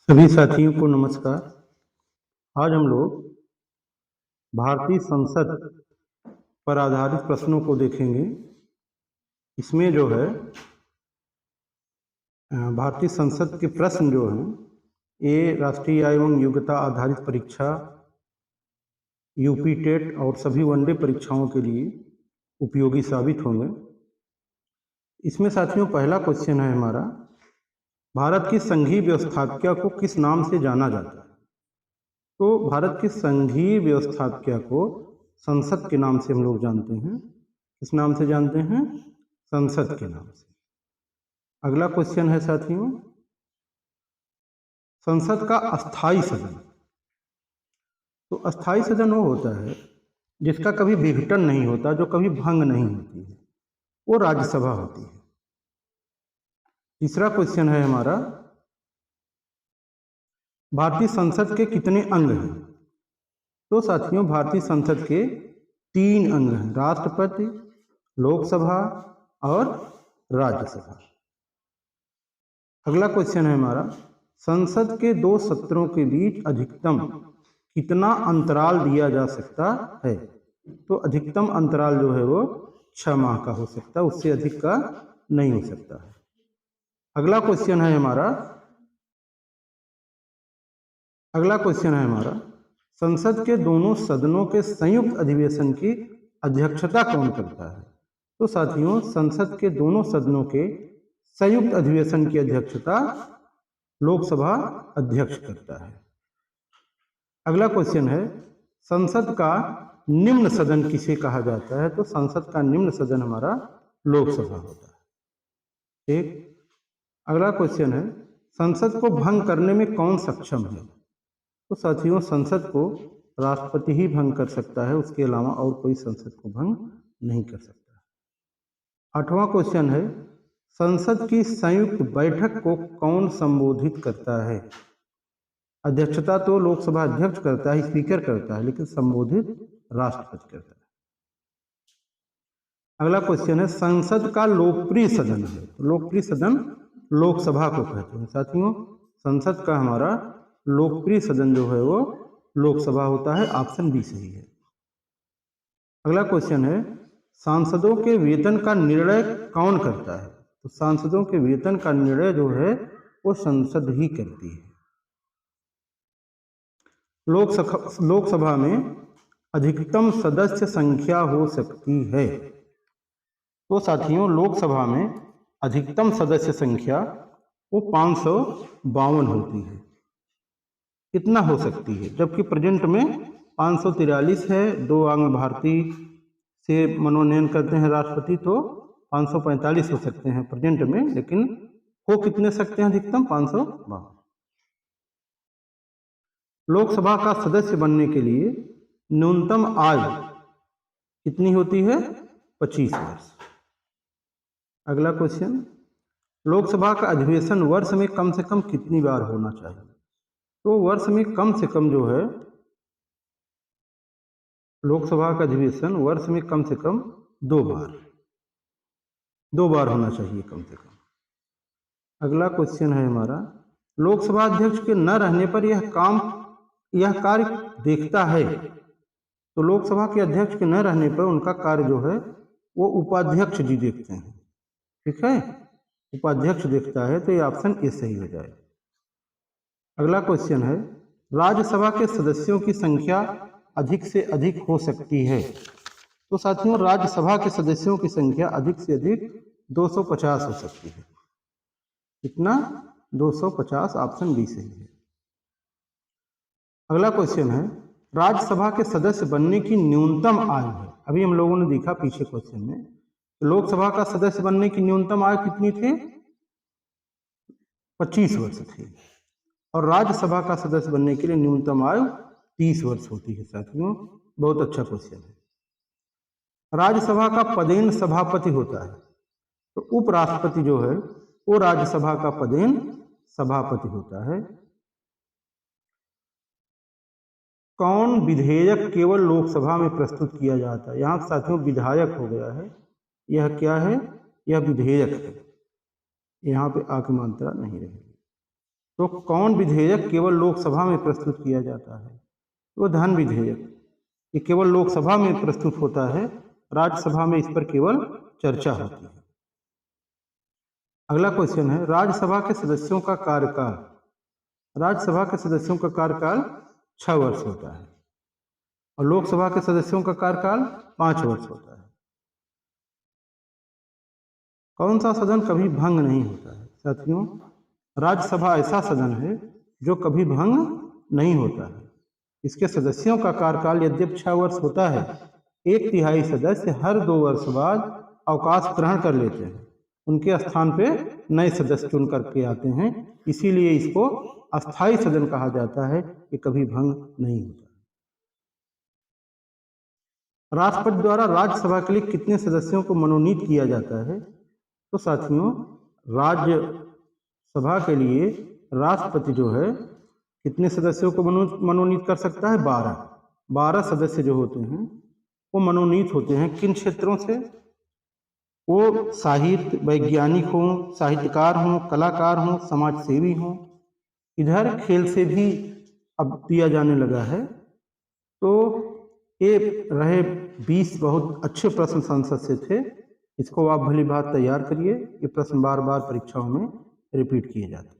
सभी साथियों को नमस्कार। आज हम लोग भारतीय संसद पर आधारित प्रश्नों को देखेंगे। इसमें जो है भारतीय संसद के प्रश्न जो हैं ये राष्ट्रीय एवं योग्यता आधारित परीक्षा, यूपी टेट और सभी वनडे परीक्षाओं के लिए उपयोगी साबित होंगे। इसमें साथियों पहला क्वेश्चन है हमारा, भारत की संघीय व्यवस्थापिका को किस नाम से जाना जाता है? तो भारत की संघीय व्यवस्थापिका को संसद के नाम से हम लोग जानते हैं। किस नाम से जानते हैं? संसद के नाम से। अगला क्वेश्चन है साथियों, संसद का अस्थाई सदन। तो अस्थाई सदन वो होता है जिसका कभी विघटन नहीं होता, जो कभी भंग नहीं होती है, वो राज्यसभा होती है। तीसरा क्वेश्चन है हमारा, भारतीय संसद के कितने अंग हैं? तो साथियों भारतीय संसद के 3 अंग हैं, राष्ट्रपति, लोकसभा और राज्यसभा। अगला क्वेश्चन है हमारा, संसद के 2 सत्रों के बीच अधिकतम कितना अंतराल दिया जा सकता है? तो अधिकतम अंतराल जो है वो 6 माह का हो सकता है, उससे अधिक का नहीं हो सकता है। अगला क्वेश्चन है हमारा, संसद के दोनों सदनों के संयुक्त अधिवेशन की अध्यक्षता कौन करता है? तो साथियों संसद के दोनों सदनों के संयुक्त अधिवेशन की अध्यक्षता लोकसभा अध्यक्ष करता है। अगला क्वेश्चन है, संसद का निम्न सदन किसे कहा जाता है? तो संसद का निम्न सदन हमारा लोकसभा होता है। ठीक। अगला क्वेश्चन है, संसद को भंग करने में कौन सक्षम है? तो साथियों संसद को राष्ट्रपति ही भंग कर सकता है, उसके अलावा और कोई संसद को भंग नहीं कर सकता। 8वां क्वेश्चन है, संसद की संयुक्त बैठक को कौन संबोधित करता है? अध्यक्षता तो लोकसभा अध्यक्ष करता है, स्पीकर करता है, लेकिन संबोधित राष्ट्रपति करता है। अगला क्वेश्चन है, संसद का लोकप्रिय सदन है। लोकप्रिय सदन लोकसभा को कहते हैं। साथियों संसद का हमारा लोकप्रिय सदन जो है वो लोकसभा होता है। ऑप्शन बी सही है। अगला क्वेश्चन है, सांसदों के वेतन का निर्णय कौन करता है? तो सांसदों के वेतन का निर्णय जो है वो संसद ही करती है। लोकसभा में अधिकतम सदस्य संख्या हो सकती है। तो साथियों लोकसभा में अधिकतम सदस्य संख्या वो 552 होती है। कितना हो सकती है? जबकि प्रेजेंट में 543 है। 2 अंग भारतीय से मनोनयन करते हैं राष्ट्रपति, तो 545 हो सकते हैं प्रेजेंट में, लेकिन हो कितने सकते हैं अधिकतम? 552। लोकसभा का सदस्य बनने के लिए न्यूनतम आयु कितनी होती है? 25 वर्ष। अगला क्वेश्चन, लोकसभा का अधिवेशन वर्ष में कम से कम कितनी बार होना चाहिए? तो वर्ष में कम से कम जो है लोकसभा का अधिवेशन वर्ष में कम से कम 2 बार होना चाहिए कम से कम। अगला क्वेश्चन है हमारा, लोकसभा अध्यक्ष के न रहने पर यह कार्य देखता है। तो लोकसभा के अध्यक्ष के न रहने पर उनका कार्य जो है वो उपाध्यक्ष जी देखते हैं। ठीक है, उपाध्यक्ष देखता है, तो ये ऑप्शन ए सही हो जाए। अगला क्वेश्चन है, राज्यसभा के सदस्यों की संख्या अधिक से अधिक हो सकती है। तो साथियों राज्यसभा के सदस्यों की संख्या अधिक से अधिक 250 हो सकती है। कितना? 250। ऑप्शन बी सही है। अगला क्वेश्चन है, राज्यसभा के सदस्य बनने की न्यूनतम आयु है। अभी हम लोगों ने देखा पीछे क्वेश्चन में, लोकसभा का सदस्य बनने की न्यूनतम आयु कितनी थी? 25 वर्ष थी। और राज्यसभा का सदस्य बनने के लिए न्यूनतम आयु 30 वर्ष होती है। साथियों बहुत अच्छा क्वेश्चन है। राज्यसभा का पदेन सभापति होता है, तो उपराष्ट्रपति जो है वो राज्यसभा का पदेन सभापति होता है। कौन विधेयक केवल लोकसभा में प्रस्तुत किया जाता है? यहाँ साथियों विधायक हो गया है, यह क्या है? यह विधेयक है। यहाँ पे आके मात्रा नहीं रहेगी। तो कौन विधेयक केवल लोकसभा में प्रस्तुत किया जाता है? वो धन विधेयक, ये केवल लोकसभा में प्रस्तुत होता है, राज्यसभा में इस पर केवल चर्चा होती है। अगला क्वेश्चन है, राज्यसभा के सदस्यों का कार्यकाल। राज्यसभा के सदस्यों का कार्यकाल 6 वर्ष होता है और लोकसभा के सदस्यों का कार्यकाल 5 वर्ष होता है। कौन सा सदन कभी भंग नहीं होता है? साथियों, राज्यसभा ऐसा सदन है जो कभी भंग नहीं होता है। इसके सदस्यों का कार्यकाल यद्यपि 6 वर्ष होता है, 1/3 सदस्य हर 2 वर्ष बाद अवकाश ग्रहण कर लेते हैं, उनके स्थान पे नए सदस्य चुन करके आते हैं, इसीलिए इसको अस्थायी सदन कहा जाता है, ये कभी भंग नहीं होता। राष्ट्रपति द्वारा राज्यसभा के लिए कितने सदस्यों को मनोनीत किया जाता है? तो साथियों, राज्यसभा के लिए राष्ट्रपति जो है कितने सदस्यों को मनोनीत कर सकता है? 12 सदस्य जो होते हैं वो मनोनीत होते हैं। किन क्षेत्रों से? वो साहित्य, वैज्ञानिक हों, साहित्यकार हों, कलाकार हों, समाज सेवी हों। इधर खेल से भी अब दिया जाने लगा है। तो ये रहे 20 बहुत अच्छे प्रश्न संसद से थे, इसको आप भली बात तैयार करिए। ये प्रश्न बार बार परीक्षाओं में रिपीट किए जाते हैं।